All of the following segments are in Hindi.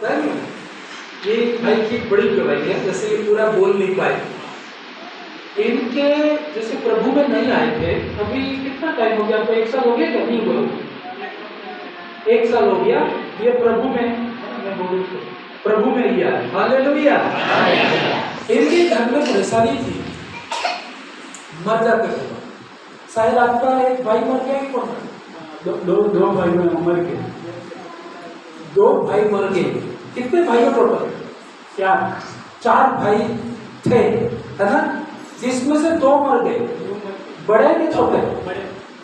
पता नहीं ये भाई की बड़ी गवाही है, जैसे ये पूरा बोल नहीं पाए। इनके जैसे प्रभु में नहीं आए थे, अभी कितना टाइम हो गया आपको? 1 साल हो गया क्या? नहीं बोलो, 1 साल हो गया। ये प्रभु में, मैं बोलूं तो प्रभु में ही आए। हालेलुया। इनके घर में परेशानी थी, मर जाते थे। शायद आपका एक भाई मर गया, एक दो भाई मर गए, 2 भाई मर गए। कितने भाई हो टोटल? क्या 4 भाई थे, है ना? जिसमें से 2 मर गए। बड़े के छोटे?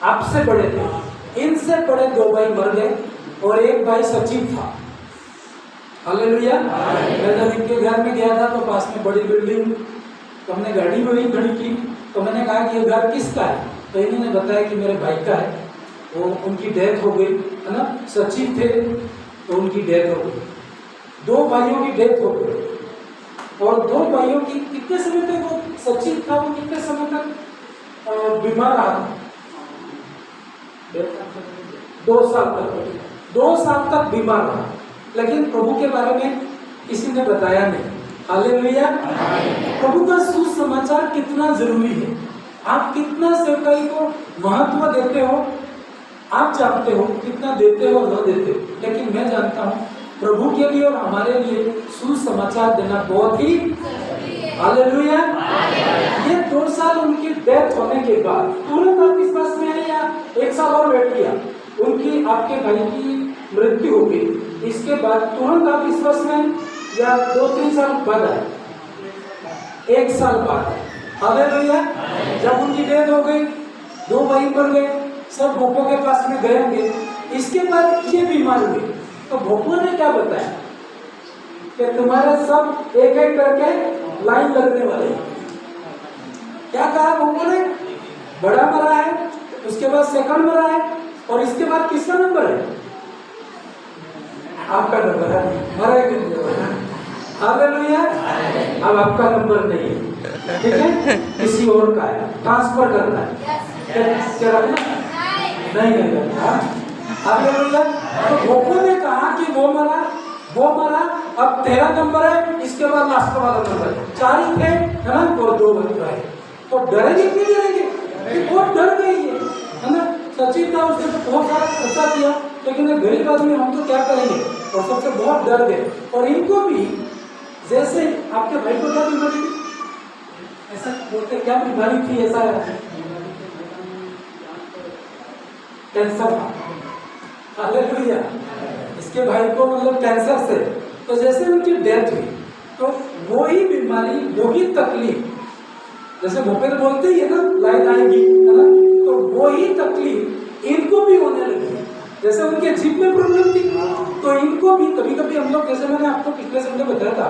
आपसे बड़े थे। इनसे बड़े 2 भाई मर गए और एक भाई सचिव था। हालेलुया। मैं जब इनके घर में गया था तो पास में बड़ी बिल्डिंग, तो हमने गाड़ी में ही खड़ी की, तो मैंने कहा कि ये घर किसका है? तो इन्होंने बताया कि मेरे भाई का है, वो उनकी डेथ हो गई, है ना? सचिव थे तो उनकी डेथ हो गई। 2 भाइयों की डेथ हो गई और 2 भाइयों की कितने समय तक, वो सचिव था वो कितने समय तक बीमार रहा? 2 साल तक, 2 साल तक बीमार रहा, लेकिन प्रभु के बारे में किसी ने बताया नहीं। हालेलुया। प्रभु का सुसमाचार कितना जरूरी है, आप कितना सेवकाई को महत्व देते हो आप जानते हो, कितना देते हो न देते हो, लेकिन मैं जानता हूँ प्रभु के लिए और हमारे लिए सुसमाचार देना बहुत ही। हालेलुया। ये 2 साल उनकी डेथ होने के बाद तुरंत आप इस बात में आए या 1 साल और वेट किया? उनकी, आपके भाई की मृत्यु हो गई, इसके बाद तुरंत आप इस वर्ष में या 2-3 साल बाद आए? 1 साल बाद। हालेलुया। जब उनकी डेथ हो गई, 2 भाई मर गए, सब भोपो के पास में गए होंगे। इसके बाद ये बीमार हुए, तो भोपो ने क्या बताया कि तुम्हारे सब एक-एक करके लाइन लगने वाले। क्या कहा भोपो ने? बड़ा मरा है, उसके बाद सेकंड मरा है और इसके बाद किसका नंबर है? आपका नंबर है, मरा है। हालेलुया। अब आपका नंबर नहीं है, ठीक है, किसी और का है, ट्रांसफर करना है, क्या रखना? नहीं करना। हालेलुया। तो भोपो ने कहा कि वो मरा, अब 13 नंबर है, इसके बाद लास्ट वाला नंबर है। 4 ही थे, है ना, और 2 बच रहे, तो डरेंगे क्यों? डरेंगे, बहुत डर गई है ना? सचिव था, उसने तो बहुत सारा खर्चा किया, लेकिन गरीब आदमी हम तो क्या करेंगे, और सबसे बहुत डर गए। और इनको भी, जैसे आपके भाई को क्या बीमारी थी? ऐसा बोलते, क्या बीमारी थी? ऐसा कैंसर था। हालेलुया। इसके भाई को मतलब कैंसर से, तो जैसे उनकी डेथ हुई तो वही बीमारी, वही तकलीफ, जैसे भोपेल बोलते ही है ना, लाइन आएगी, है ना, तो वही तकलीफ इनको भी होने लगी। जैसे उनके जीभ में प्रॉब्लम थी, तो इनको भी कभी कभी हम लोग, जैसे मैंने आपको पिछले संडे बताया था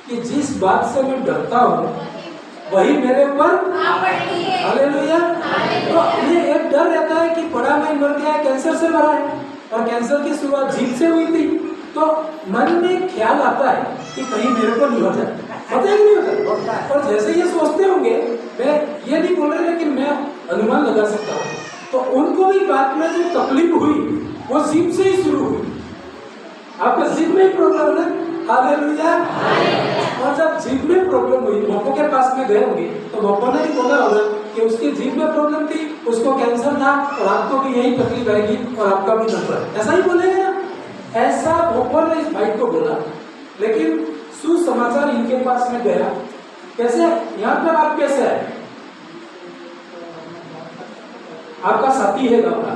कि जिस बात से मैं डरता हूँ वही मेरे ऊपर। हालेलुया। तो ये एक डर रहता है कि बड़ा भाई मर गया, कैंसर से मरा है, और कैंसर की शुरुआत जीभ से हुई थी, तो मन में ख्याल आता है कि कहीं मेरे को नहीं हो जाए, पता ही नहीं होता। और जैसे ये सोचते होंगे, मैं ये नहीं बोल रहा, लेकिन मैं अनुमान लगा सकता हूँ, तो उनको भी बाद में जो तकलीफ हुई वो जीभ से ही शुरू हुई। आपका जीभ में ही प्रॉब्लम है। हालेलुया। और जब जीभ में प्रॉब्लम हुई, भोपो के पास में गए होंगे, तो भोपो ने भी बोला होगा कि उसकी जीभ में प्रॉब्लम थी, उसको कैंसर था, और आपको भी यही तकलीफ आएगी और आपका भी नंबर, ऐसा ही बोलेंगे ना? ऐसा भोपो ने इस भाई को बोला, लेकिन सुसमाचार इनके पास में गया। कैसे? यहाँ पर आप कैसे आए? आपका साथी है गाँव का,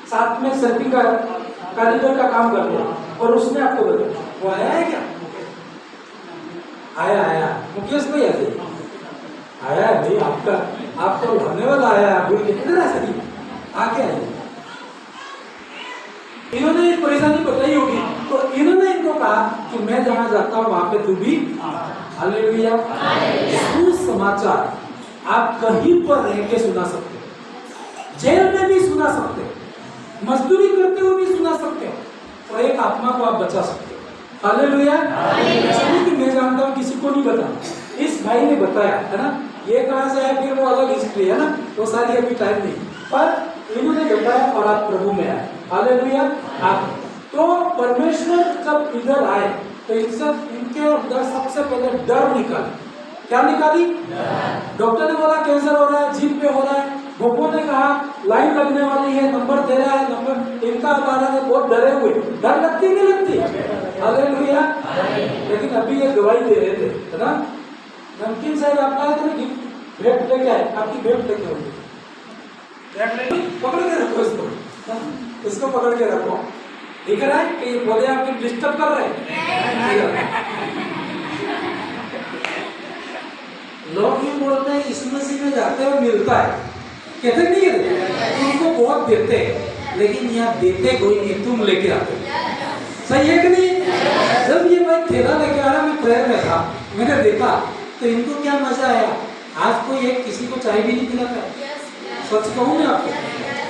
साथ में सर्विंग का कारीगर का काम करते हैं, और उसने आपको बताया। वो आया है क्या? आया मुकेश भाई आया नहीं, आपका उठाने वाला आया, किधर है सही? आके आइए। इन्होंने एक परेशानी बताई होगी, तो इन्होंने इनको कहा कि मैं जहां जाता हूं वहां पे तू भी। हालेलुया। सुसमाचार आप कहीं पर रह के सुना सकते हो, जेल में भी सुना सकते हो, मजदूरी करते हुए भी सुना सकते हो, और एक आत्मा को आप बचा सकते हो। हालेलुया। ऐसा नहीं कि मैं जानता हूँ, किसी को नहीं बता, इस भाई ने बताया, है ना? ये कहाँ से है, फिर वो अलग हिस्ट्री है ना, वो सारी अभी टाइम नहीं, पर इन्होंने बताया और आप प्रभु में आए। हालेलुया। आप तो परमेश्वर जब इधर आए तो इनके अंदर सबसे पहले डर निकाली। क्या निकाली? डॉक्टर ने बोला कैंसर हो रहा है, जीभ पे हो रहा है। भोपो ने कहा लाइन लगने वाली है, नंबर दे रहा है, नंबर इनका आ रहा है, बहुत डरे हुए। डर लगती नहीं लगती? हालेलुया। लेकिन अभी ये गवाही दे रहे थे, है ना? नमकीन साहब आप लाए थे ना गिफ्ट, भेंट लेके आए, आपकी भेंट लेके होगी। पकड़ के रखो इसको पकड़ के रखो। दिख रहा है कि ये पौधे आपके डिस्टर्ब कर रहे हैं? लोग ये बोलते हैं इस मसीह में जाते हुए मिलता है, कहते नहीं कहते? उनको बहुत देते हैं, लेकिन यहाँ देते कोई नहीं, तुम लेके आते। सही है कि नहीं? जब ये भाई थैला लेके आ रहा, मैं प्रेयर में था, मैंने देखा तो इनको क्या मजा आया। आज कोई एक किसी को चाय भी नहीं पिलाता, सच कहूँ मैं आपको,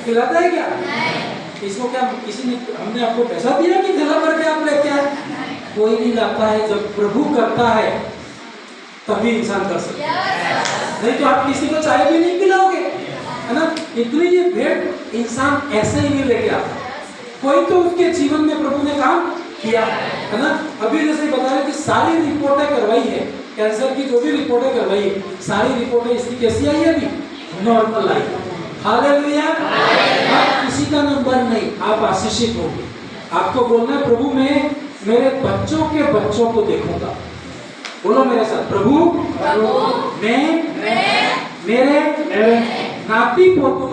पिलाता है क्या? इसको क्या किसी ने, हमने आपको पैसा दिया कि थैला भर के आप लेके आए? कोई नहीं लाता है। जब प्रभु करता है तभी इंसान कर सकता है, नहीं तो आप किसी को चाय भी नहीं पिलाओगे, है ना? इतनी ये भेंट इंसान ऐसे ही नहीं लेके आता, कोई तो उसके जीवन में प्रभु ने काम किया, है ना? अभी जैसे बता रहे कि सारी रिपोर्टें करवाई है, कैंसर की जो भी रिपोर्टें करवाई है, सारी रिपोर्टें इसकी कैसी आई है? अभी नॉर्मल आई। हालेलुया। आप किसी का नंबर नहीं, आप आशीषित होंगे। आपको बोलना है प्रभु मैं मेरे बच्चों के बच्चों को देखूंगा। बोलो मेरे साथ, प्रभु मैं मेरे नाती पोतों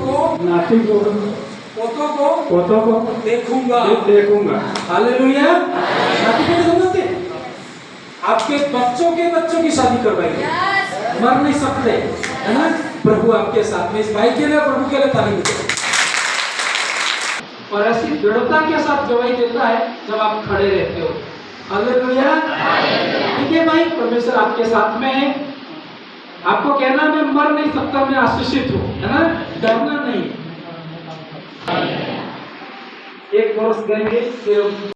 को देखूंगा। हालेलुया। नाती पोते समझते? आपके बच्चों के बच्चों की शादी करवाइए, मर नहीं सकते, है ना? प्रभु आपके साथ में। इस भाई के लिए, प्रभु के लिए ताली बजाओ। और ऐसी दृढ़ता के साथ गवाही देता है जब आप खड़े रहते हो। हालेलुया। ठीक है भाई, परमेश्वर आपके साथ में है। आपको कहना मैं मर नहीं सकता, मैं आशीषित हूँ, है ना? डरना नहीं। एक कोरस गाएंगे फिर